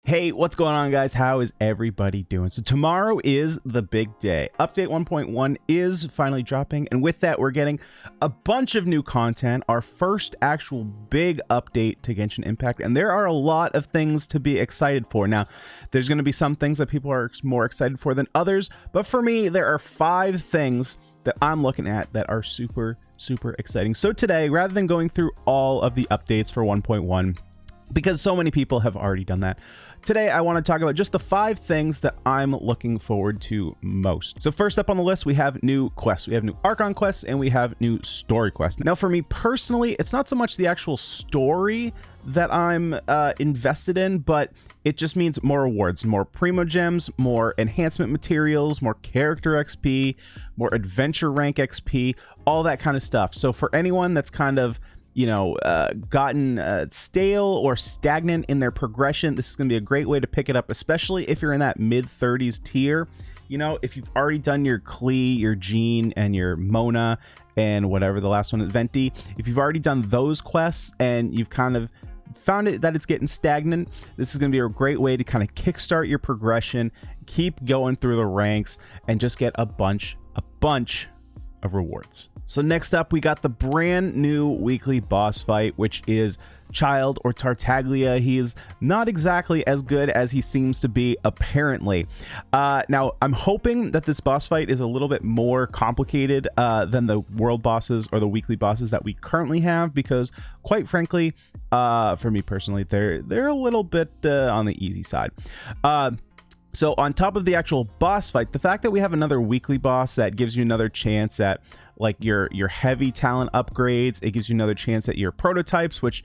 Hey, what's going on, guys? How is everybody doing? So tomorrow is the big day. Update 1.1 is finally dropping, and with that, we're getting a bunch of new content, our first actual big update to Genshin Impact, and there are a lot of things to be excited for. Now, there's going to be some things that people are more excited for than others, but for me, there are 5 things that I'm looking at that are super exciting. So today, rather than going through all of the updates for 1.1, because so many people have already done that, today I want to talk about just the 5 things that I'm looking forward to most. So first up on the list, we have new quests. We have new Archon quests and we have new story quests. Now for me personally, it's not so much the actual story that I'm invested in, but it just means more rewards, more primo gems, more enhancement materials, more character XP, more adventure rank XP, all that kind of stuff. So for anyone that's kind of gotten stale or stagnant in their progression, this is going to be a great way to pick it up, especially if you're in that mid-30s tier. You know, if you've already done your Klee, your Jean, and your Mona, and whatever the last one is, Venti, if you've already done those quests and you've kind of found it that it's getting stagnant, this is going to be a great way to kind of kickstart your progression, keep going through the ranks, and just get a bunch of rewards. So next up, we got the brand new weekly boss fight, which is Child or Tartaglia. He is not exactly as good as he seems to be, apparently. Now, I'm hoping that this boss fight is a little bit more complicated than the world bosses or the weekly bosses that we currently have, because quite frankly, for me personally, they're a little bit on the easy side. So on top of the actual boss fight, the fact that we have another weekly boss that gives you another chance at like your heavy talent upgrades, it gives you another chance at your prototypes, which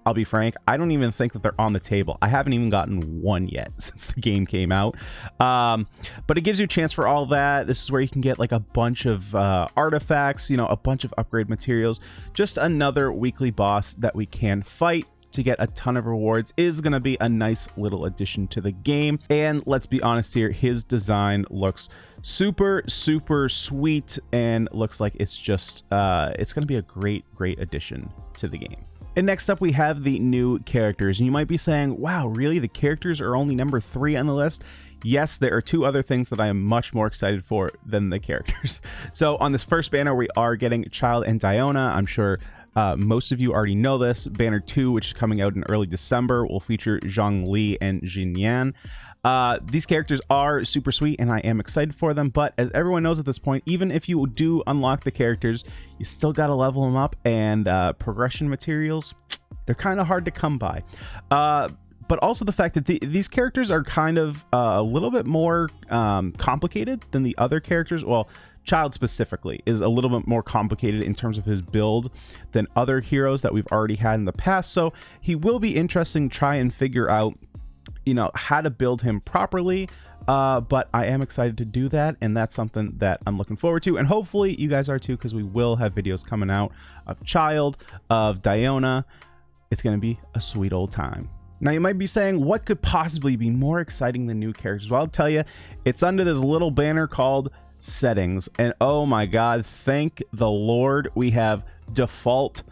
I'll be frank, I don't even think that they're on the table. I haven't even gotten one yet since the game came out. But it gives you a chance for all that. This is where you can get like a bunch of artifacts, a bunch of upgrade materials. Just another weekly boss that we can fight to get a ton of rewards is going to be a nice little addition to the game. And let's be honest here, his design looks super sweet and looks like it's just it's going to be a great addition to the game. And next up, we have the new characters. And you might be saying, wow, really? The characters are only number 3 on the list? Yes, there are 2 other things that I am much more excited for than the characters. So on this first banner, we are getting Child and Diona. I'm sure most of you already know this. Banner 2, which is coming out in early December, will feature Zhongli and Jinyan. These characters are super sweet and I am excited for them, but as everyone knows at this point, even if you do unlock the characters, you still got to level them up, and progression materials, they're kind of hard to come by. But also the fact that these characters are kind of a little bit more complicated than the other characters. Well, Child specifically is a little bit more complicated in terms of his build than other heroes that we've already had in the past. So he will be interesting to try and figure out, how to build him properly. But I am excited to do that, and that's something that I'm looking forward to. And hopefully you guys are too, because we will have videos coming out of Child, of Diona. It's going to be a sweet old time. Now, you might be saying, what could possibly be more exciting than new characters? Well, I'll tell you, it's under this little banner called settings, and oh my god, thank the Lord, we have default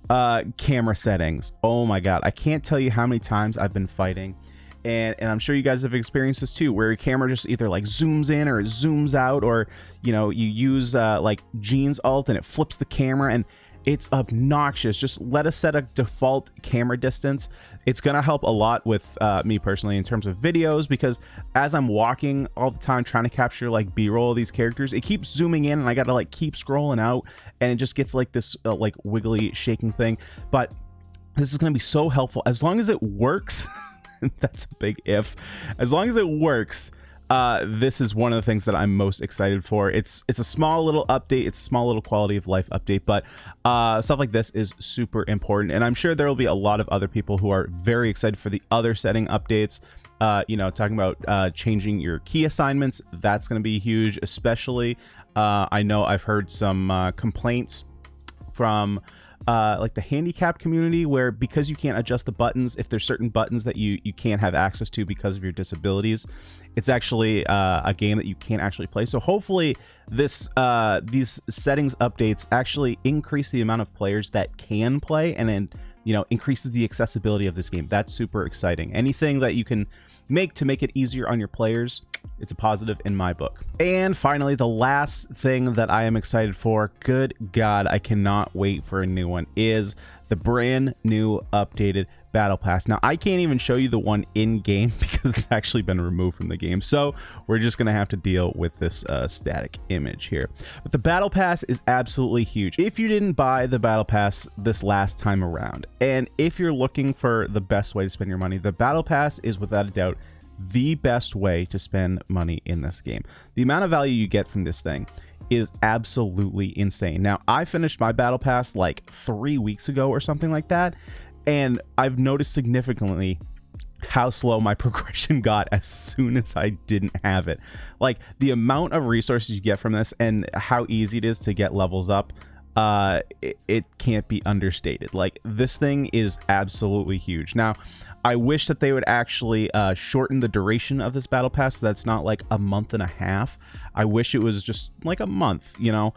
camera settings. Oh my god, I can't tell you how many times I've been fighting, and I'm sure you guys have experienced this too, where your camera just either like zooms in or it zooms out, or you use like Jean's ult and it flips the camera, and it's obnoxious. Just let us set a default camera distance. It's gonna help a lot with me personally in terms of videos, because as I'm walking all the time trying to capture like B-roll of these characters, it keeps zooming in and I gotta like keep scrolling out, and it just gets like this like wiggly shaking thing. But this is gonna be so helpful as long as it works. That's a big if. As long as it works, this is one of the things that I'm most excited for. It's a small little update. It's a small little quality of life update, but stuff like this is super important. And I'm sure there will be a lot of other people who are very excited for the other setting updates. Talking about changing your key assignments. That's going to be huge, especially. I know I've heard some complaints from like the handicapped community, where because you can't adjust the buttons, if there's certain buttons that you can't have access to because of your disabilities, it's actually a game that you can't actually play. So hopefully these settings updates actually increase the amount of players that can play, and then you know, increases the accessibility of this game. That's super exciting. Anything that you can make to make it easier on your players, it's a positive in my book. And finally, the last thing that I am excited for, good God, I cannot wait for a new one, is the brand new updated Battle Pass. Now, I can't even show you the one in game because it's actually been removed from the game. So we're just going to have to deal with this static image here. But the Battle Pass is absolutely huge. If you didn't buy the Battle Pass this last time around, and if you're looking for the best way to spend your money, the Battle Pass is without a doubt the best way to spend money in this game. The amount of value you get from this thing is absolutely insane. Now, I finished my Battle Pass like 3 weeks ago or something like that, and I've noticed significantly how slow my progression got as soon as I didn't have it. Like, the amount of resources you get from this and how easy it is to get levels up, it can't be understated. Like, this thing is absolutely huge. Now, I wish that they would actually shorten the duration of this Battle Pass so that's not like a month and a half. I wish it was just like a month, you know.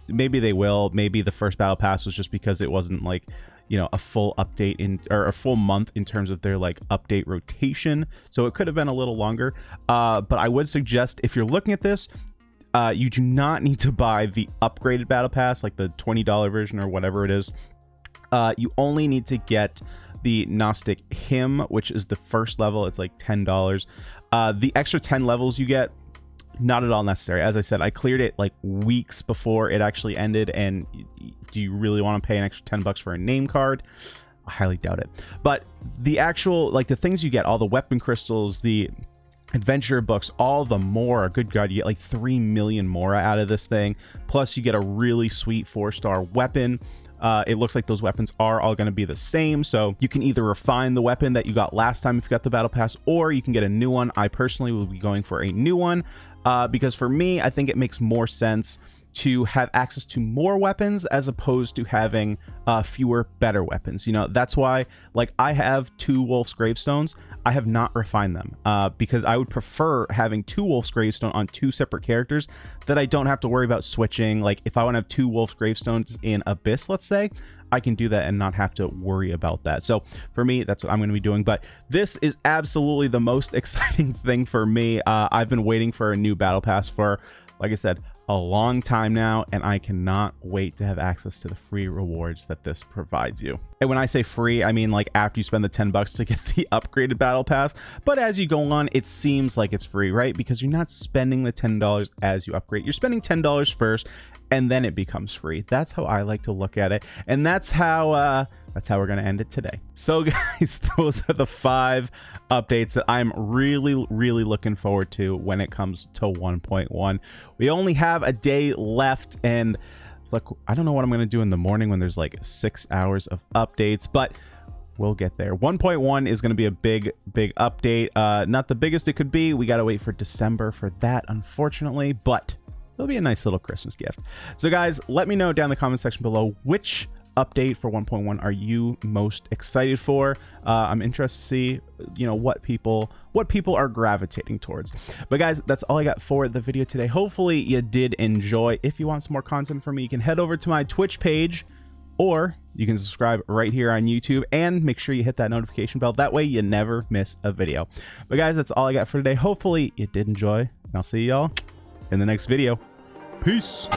Maybe they will. Maybe the first Battle Pass was just because it wasn't like, you know, a full update in, or a full month in terms of their like update rotation, so it could have been a little longer. But I would suggest, if you're looking at this, you do not need to buy the upgraded Battle Pass, like the $20 version or whatever it is. You only need to get the Gnostic Hymn, which is the first level. It's like $10. The extra 10 levels you get, not at all necessary. As I said, I cleared it like weeks before it actually ended, and do you really want to pay an extra 10 bucks for a name card? I highly doubt it. But the actual, like, the things you get, all the weapon crystals, the adventure books, all the Mora, good God, you get like 3 million Mora out of this thing. Plus you get a really sweet 4-star weapon. It looks like those weapons are all going to be the same, so you can either refine the weapon that you got last time if you got the Battle Pass, or you can get a new one. I personally will be going for a new one, because for me, I think it makes more sense to have access to more weapons as opposed to having fewer better weapons. You know, that's why, like, I have 2 Wolf's Gravestones. I have not refined them because I would prefer having 2 Wolf's Gravestone on 2 separate characters that I don't have to worry about switching. Like, if I want to have 2 Wolf's Gravestones in Abyss, let's say, I can do that and not have to worry about that. So for me, that's what I'm going to be doing. But this is absolutely the most exciting thing for me. I've been waiting for a new Battle Pass for, like I said, a long time now, and I cannot wait to have access to the free rewards that this provides you. And when I say free, I mean like after you spend the 10 bucks to get the upgraded Battle Pass. But as you go on, it seems like it's free, right? Because you're not spending the $10 as you upgrade. You're spending $10 first, and then it becomes free. That's how I like to look at it, and that's how we're gonna end it today. So guys, those are the 5 updates that I'm really looking forward to when it comes to 1.1. We only have a day left, and look, I don't know what I'm gonna do in the morning when there's like 6 hours of updates, but we'll get there. 1.1 is going to be a big update. Not the biggest it could be. We got to wait for December for that, unfortunately, but it'll be a nice little Christmas gift. So guys, let me know down in the comment section below which update for 1.1 are you most excited for. I'm interested to see, you know, what people are gravitating towards. But guys, that's all I got for the video today. Hopefully you did enjoy. If you want some more content from me, you can head over to my Twitch page, or you can subscribe right here on YouTube, and make sure you hit that notification bell. That way you never miss a video. But guys, that's all I got for today. Hopefully you did enjoy, and I'll see y'all in the next video. Peace.